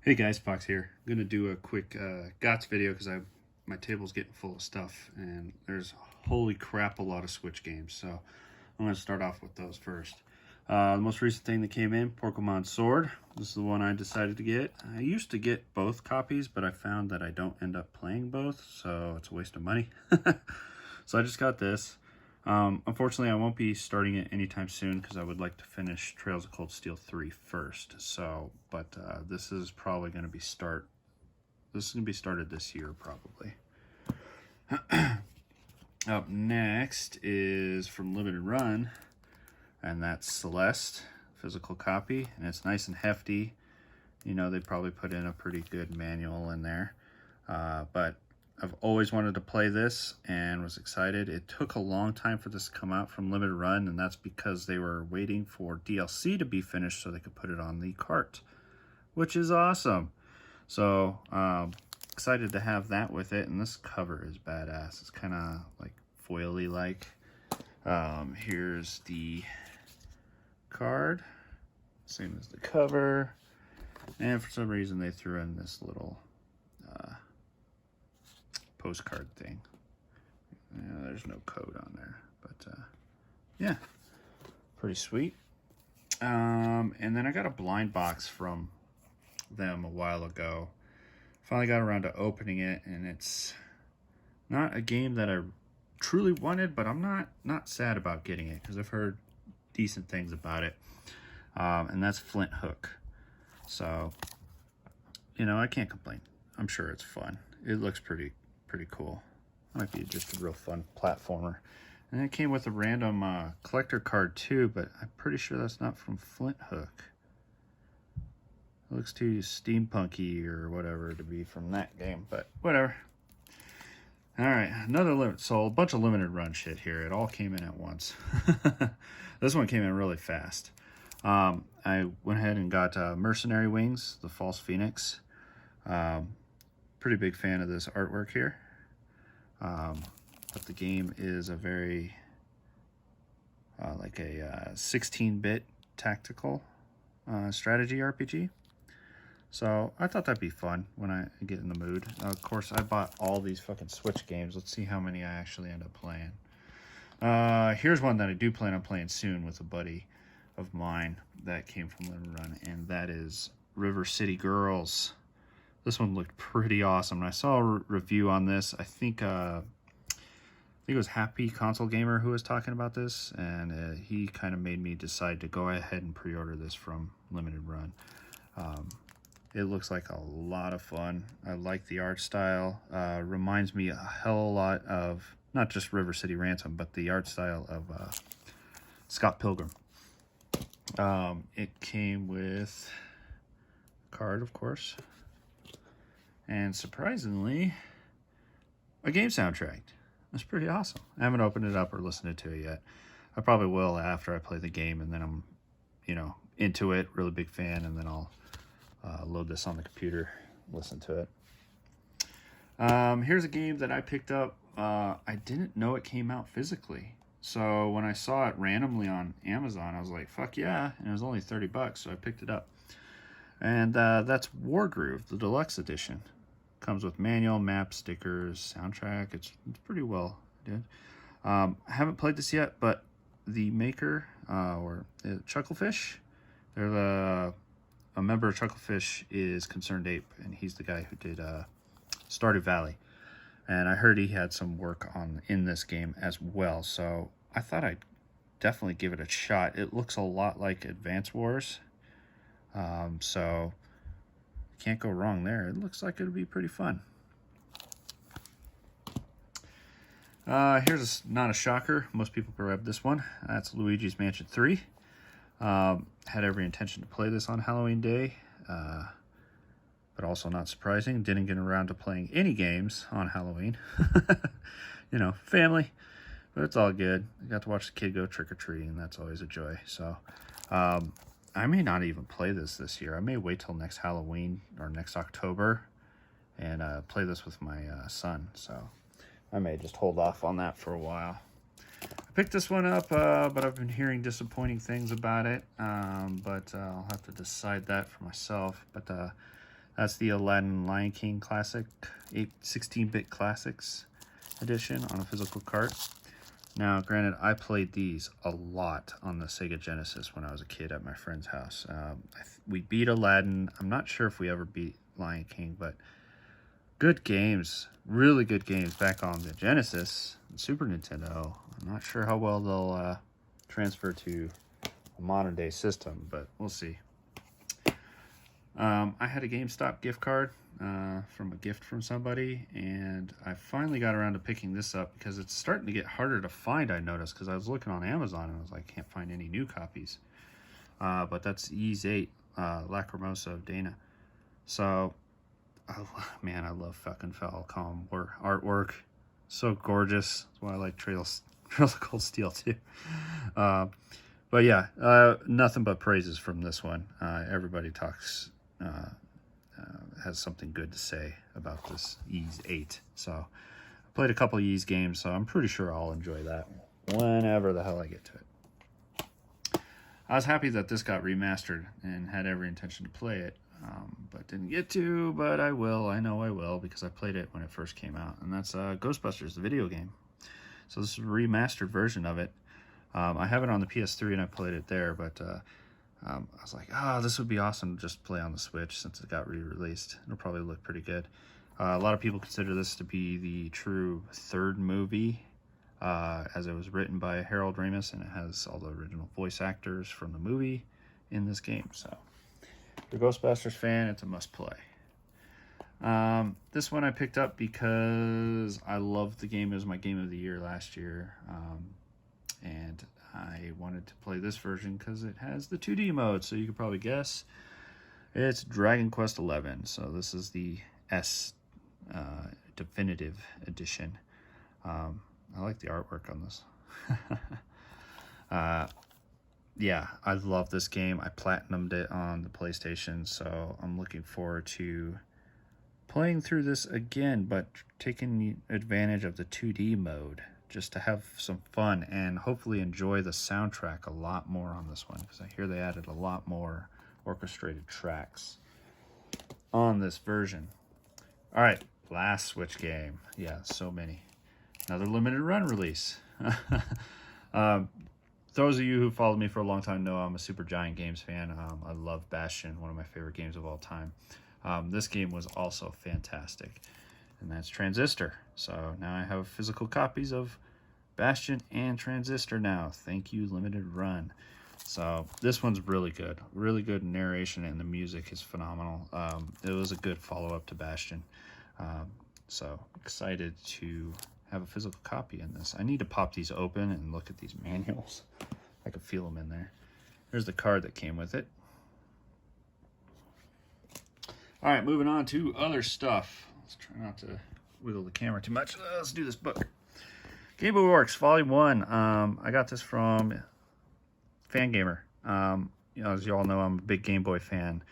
Hey guys, Fox here. I'm gonna do a quick GOTS video because my table's getting full of stuff and there's holy crap a lot of Switch games. So I'm gonna start off with those first. The most recent thing that came in, Pokemon Sword. This is the one I decided to get. I used to get both copies, but I found that I don't end up playing both, so it's a waste of money. So I just got this. Unfortunately, I won't be starting it anytime soon because I would like to finish Trails of Cold Steel 3 first. So, but this is probably going to be started this year probably. Up next is from Limited Run, and that's Celeste, physical copy, and it's nice and hefty. You know, they probably put in a pretty good manual in there, but I've always wanted to play this and was excited. It took a long time for this to come out from Limited Run, and that's because they were waiting for DLC to be finished so they could put it on the cart, which is awesome. So excited to have that with it, and this cover is badass. It's kind of like foily like. Here's the card, same as the cover, and for some reason they threw in this little postcard thing. There's no code on there, but yeah, pretty sweet. And then I got a blind box from them a while ago. Finally got around to opening it, and it's not a game that I truly wanted, but I'm not sad about getting it because I've heard decent things about it. And that's Flint Hook. So, you know, I can't complain. I'm sure it's fun. It looks pretty cool. Might be just a real fun platformer. And it came with a random collector card too, but I'm pretty sure that's not from Flint Hook. It looks too steampunky or whatever to be from that game, but whatever. All right, so a bunch of Limited Run shit here. It all came in at once. This one came in really fast. I went ahead and got Mercenary Wings, the False Phoenix. Pretty big fan of this artwork here. But the game is a very like a 16-bit tactical strategy RPG. So I thought that'd be fun when I get in the mood. Of course, I bought all these fucking Switch games. Let's see how many I actually end up playing. Here's one that I do plan on playing soon with a buddy of mine that came from Limited Run, and that is River City Girls. This one looked pretty awesome. And I saw a review on this. I think it was Happy Console Gamer who was talking about this, and he kind of made me decide to go ahead and pre-order this from Limited Run. It looks like a lot of fun. I like the art style. Reminds me a hell of a lot of, not just River City Ransom, but the art style of Scott Pilgrim. It came with a card, of course, and surprisingly, a game soundtrack. It's pretty awesome. I haven't opened it up or listened to it yet. I probably will after I play the game, and then I'm, you know, into it, really big fan, and then I'll load this on the computer, listen to it. Here's a game that I picked up. I didn't know it came out physically. So when I saw it randomly on Amazon, I was like, fuck yeah. And it was only $30, so I picked it up. And that's Wargroove, the deluxe edition. Comes with manual, map, stickers, soundtrack. It's pretty well done. I haven't played this yet, but the maker, Chucklefish, they're a member of Chucklefish is Concerned Ape, and he's the guy who did Stardew Valley. And I heard he had some work in this game as well, so I thought I'd definitely give it a shot. It looks a lot like Advance Wars, so can't go wrong there. It looks like it'll be pretty fun. Here's not a shocker. Most people grabbed this one. That's Luigi's Mansion 3. Had every intention to play this on Halloween Day, but also not surprising. Didn't get around to playing any games on Halloween. You know, family, but it's all good. I got to watch the kid go trick-or-treating, and that's always a joy. So I may not even play this year. I may wait till next Halloween or next October and play this with my son. So I may just hold off on that for a while. I picked this one up, but I've been hearing disappointing things about it. But I'll have to decide that for myself. But That's the Aladdin Lion King Classic, 16-bit Classics edition on a physical cart. Now, granted, I played these a lot on the Sega Genesis when I was a kid at my friend's house. We beat Aladdin. I'm not sure if we ever beat Lion King, but good games, really good games back on the Genesis and Super Nintendo. I'm not sure how well they'll transfer to a modern day system, but we'll see. I had a GameStop gift card from a gift from somebody, and I finally got around to picking this up because it's starting to get harder to find, I noticed, because I was looking on Amazon and I was like, can't find any new copies. But that's Ys 8, Lacrimosa of Dana. So, oh, man, I love fucking Falcom artwork. So gorgeous. That's why I like Trails of Cold Steel too. But yeah, nothing but praises from this one. Everybody talks, has something good to say about this Ys 8. So I played a couple of Ys games, so I'm pretty sure I'll enjoy that whenever the hell I get to it. I was happy that this got remastered and had every intention to play it, but didn't get to, but I will. I know I will, because I played it when it first came out, and that's Ghostbusters, the video game. So this is a remastered version of it. I have it on the PS3 and I played it there, but I was like, this would be awesome to just play on the Switch since it got re-released. It'll probably look pretty good. A lot of people consider this to be the true third movie, as it was written by Harold Ramis, and it has all the original voice actors from the movie in this game. So if you're a Ghostbusters fan, it's a must-play. This one I picked up because I loved the game. It was my game of the year last year, and I wanted to play this version because it has the 2D mode, so you could probably guess. It's Dragon Quest XI, so this is the S Definitive Edition. I like the artwork on this. Yeah, I love this game. I platinumed it on the PlayStation, so I'm looking forward to playing through this again, but taking advantage of the 2D mode just to have some fun and hopefully enjoy the soundtrack a lot more on this one, because I hear they added a lot more orchestrated tracks on this version. All right, last Switch game. Yeah, so many. Another limited run release. Those of you who followed me for a long time know I'm a Super Giant Games fan. I love Bastion, one of my favorite games of all time. This game was also fantastic, and that's Transistor. So now I have physical copies of Bastion and Transistor now. Thank you, limited run. So this one's really good narration, and the music is phenomenal. It was a good follow-up to Bastion. So excited to have a physical copy in this. I need to pop these open and look at these manuals. I can feel them in there. There's the card that came with it. All right, moving on to other stuff. Let's try not to wiggle the camera too much. Let's do this book. Game Boy Works, Volume 1. I got this from Fangamer. As you all know, I'm a big Game Boy fan.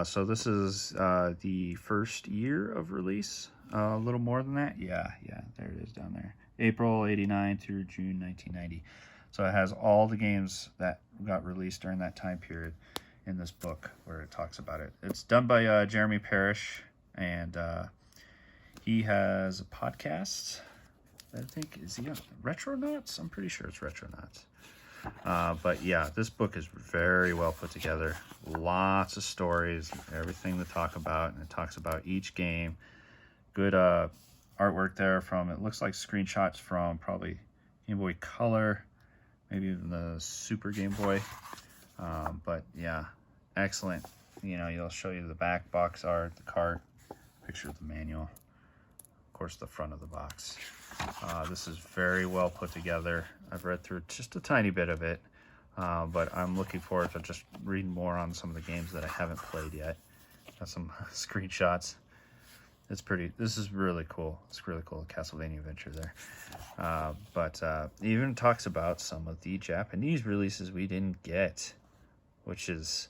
So this is the first year of release. A little more than that. Yeah, there it is down there. April 89 through June 1990. So it has all the games that got released during that time period in this book where it talks about it. It's done by Jeremy Parrish, and he has a podcast. I think, is he on Retronauts? I'm pretty sure it's Retronauts. But yeah, this book is very well put together. Lots of stories, everything to talk about, and it talks about each game. Good artwork there from, it looks like screenshots from probably Game Boy Color, maybe even the Super Game Boy. But yeah, excellent. You'll show you the back box art, the cart, picture of the manual, of course the front of the box. This is very well put together. I've read through just a tiny bit of it, but I'm looking forward to just reading more on some of the games that I haven't played yet. Got some screenshots. This is really cool. It's really cool, Castlevania Adventure there. But it even talks about some of the Japanese releases we didn't get, which is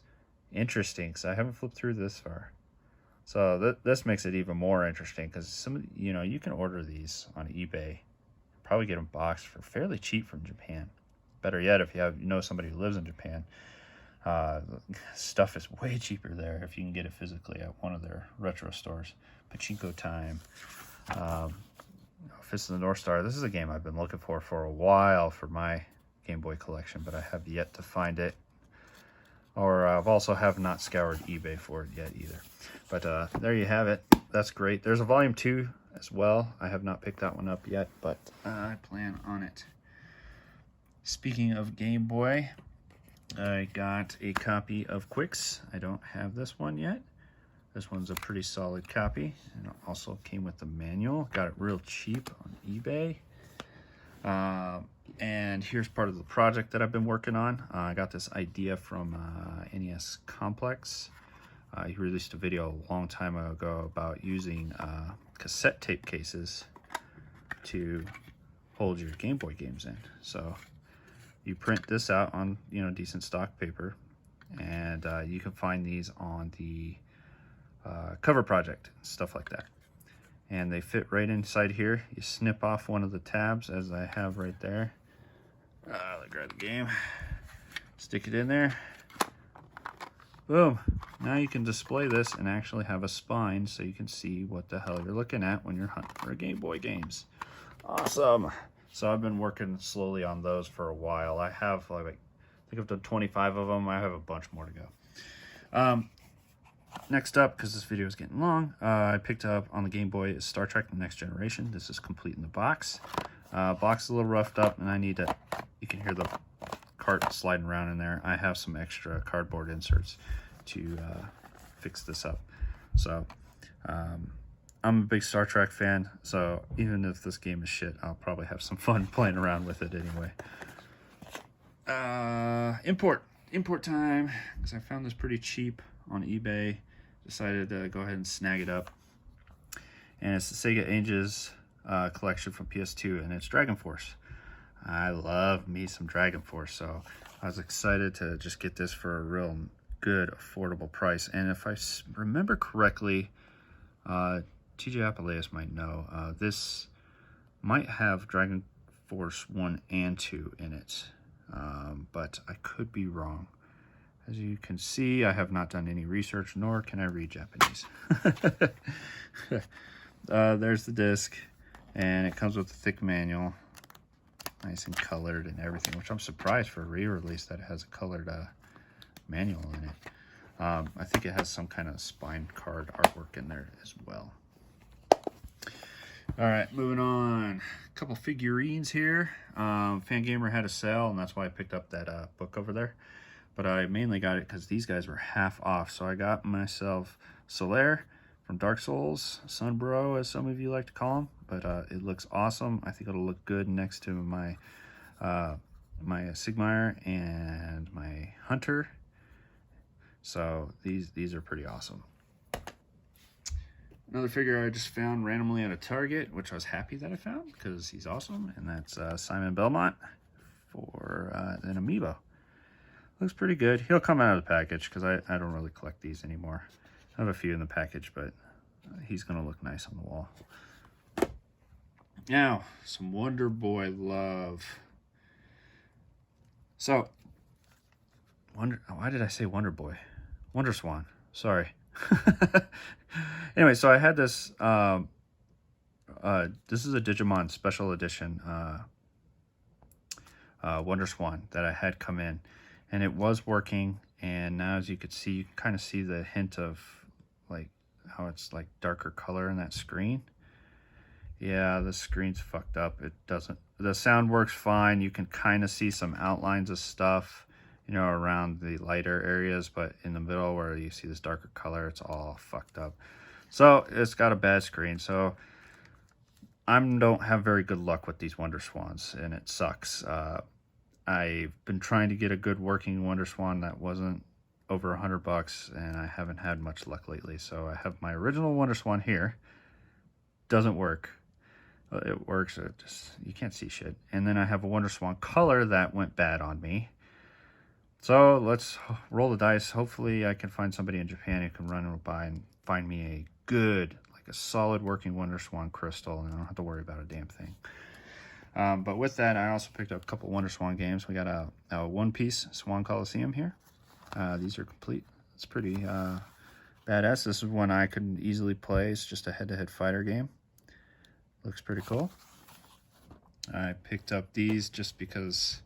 interesting because I haven't flipped through this far. So this makes it even more interesting because you can order these on eBay, probably get them boxed for fairly cheap from Japan. Better yet, if you know somebody who lives in Japan, Stuff is way cheaper there if you can get it physically at one of their retro stores. Pachinko Time, Fist of the North Star. This is a game I've been looking for a while for my Game Boy collection, but I have yet to find it. Or I've also have not scoured eBay for it yet either. But there you have it. That's great. There's a volume 2 as well. I have not picked that one up yet, but I plan on it. Speaking of Game Boy, I got a copy of Quicks. I don't have this one yet. This one's a pretty solid copy, and it also came with the manual. Got it real cheap on eBay. And here's part of the project that I've been working on. I got this idea from NES Complex. He released a video a long time ago about using cassette tape cases to hold your Game Boy games in. So you print this out on, you know, decent stock paper, and you can find these on the Cover Project, stuff like that. And they fit right inside here. You snip off one of the tabs, as I have right there. Let me grab the game, stick it in there, boom. Now you can display this and actually have a spine so you can see what the hell you're looking at when you're hunting for Game Boy games. Awesome. So I've been working slowly on those for a while. I have, like, I think I've done 25 of them. I have a bunch more to go. Next up, because this video is getting long, I picked up on the Game Boy is Star Trek The Next Generation. This is complete in the box. Box is a little roughed up, and I need to, you can hear the cart sliding around in there. I have some extra cardboard inserts to fix this up. So I'm a big Star Trek fan, so even if this game is shit, I'll probably have some fun playing around with it anyway. Import time, because I found this pretty cheap on eBay. Decided to go ahead and snag it up. And it's the Sega Ages collection from PS2, and it's Dragon Force. I love me some Dragon Force, so I was excited to just get this for a real good, affordable price. And if I remember correctly, TJ Appileus might know, this might have Dragon Force 1 and 2 in it, but I could be wrong. As you can see, I have not done any research, nor can I read Japanese. There's the disc, and it comes with a thick manual, nice and colored and everything, which I'm surprised for a re-release that it has a colored manual in it. I think it has some kind of spine card artwork in there as well. All right, moving on. A couple figurines here. Fangamer had a sale, and that's why I picked up that book over there. But I mainly got it because these guys were half off. So I got myself Solaire from Dark Souls, Sunbro, as some of you like to call him. But it looks awesome. I think it'll look good next to my my Sigmire and my Hunter. So these are pretty awesome. Another figure I just found randomly at a Target, which I was happy that I found because he's awesome, and that's Simon Belmont for an amiibo. Looks pretty good. He'll come out of the package because I don't really collect these anymore. I have a few in the package, but he's going to look nice on the wall. Now, some Wonder Boy love. So, why did I say Wonder Boy? Wonderswan. Sorry. Anyway, so I had this. This is a Digimon special edition Wonderswan that I had come in. And it was working, and now as you can see, you can kind of see the hint of like how it's like darker color in that screen. Yeah, the screen's fucked up. It doesn't, the sound works fine. You can kind of see some outlines of stuff, you know, around the lighter areas, but in the middle where you see this darker color, it's all fucked up. So it's got a bad screen. So I don't have very good luck with these Wonderswans, and it sucks. I've been trying to get a good working Wonderswan that wasn't over $100, and I haven't had much luck lately. So I have my original Wonderswan here. Doesn't work. It works. It just, you can't see shit. And then I have a Wonderswan color that went bad on me. So let's roll the dice. Hopefully I can find somebody in Japan who can run by and find me a good, like a solid working Wonderswan crystal, and I don't have to worry about a damn thing. But with that, I also picked up a couple Wonderswan games. We got a One Piece Swan Coliseum here. These are complete. It's pretty badass. This is one I could easily play. It's just a head-to-head fighter game. Looks pretty cool. I picked up these just because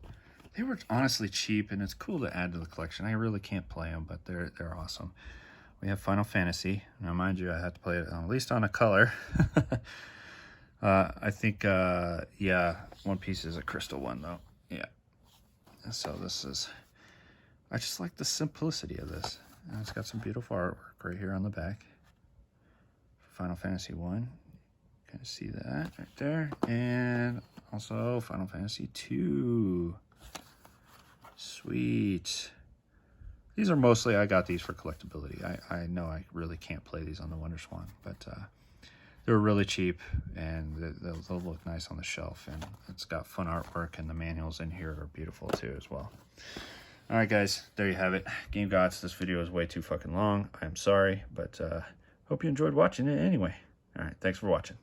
they were honestly cheap, and it's cool to add to the collection. I really can't play them, but they're awesome. We have Final Fantasy. Now, mind you, I had to play it at least on a color. I think, yeah, One Piece is a crystal one, though. Yeah. So this is... I just like the simplicity of this. And it's got some beautiful artwork right here on the back. Final Fantasy 1. Kind of see that right there. And also Final Fantasy 2. Sweet. These are mostly, I got these for collectability. I know I really can't play these on the Wonderswan, but they were really cheap, and they'll look nice on the shelf, and it's got fun artwork, and the manuals in here are beautiful too as well. All right, guys, there you have it. Game Gods, this video is way too fucking long. I'm sorry, but hope you enjoyed watching it anyway. All right, thanks for watching.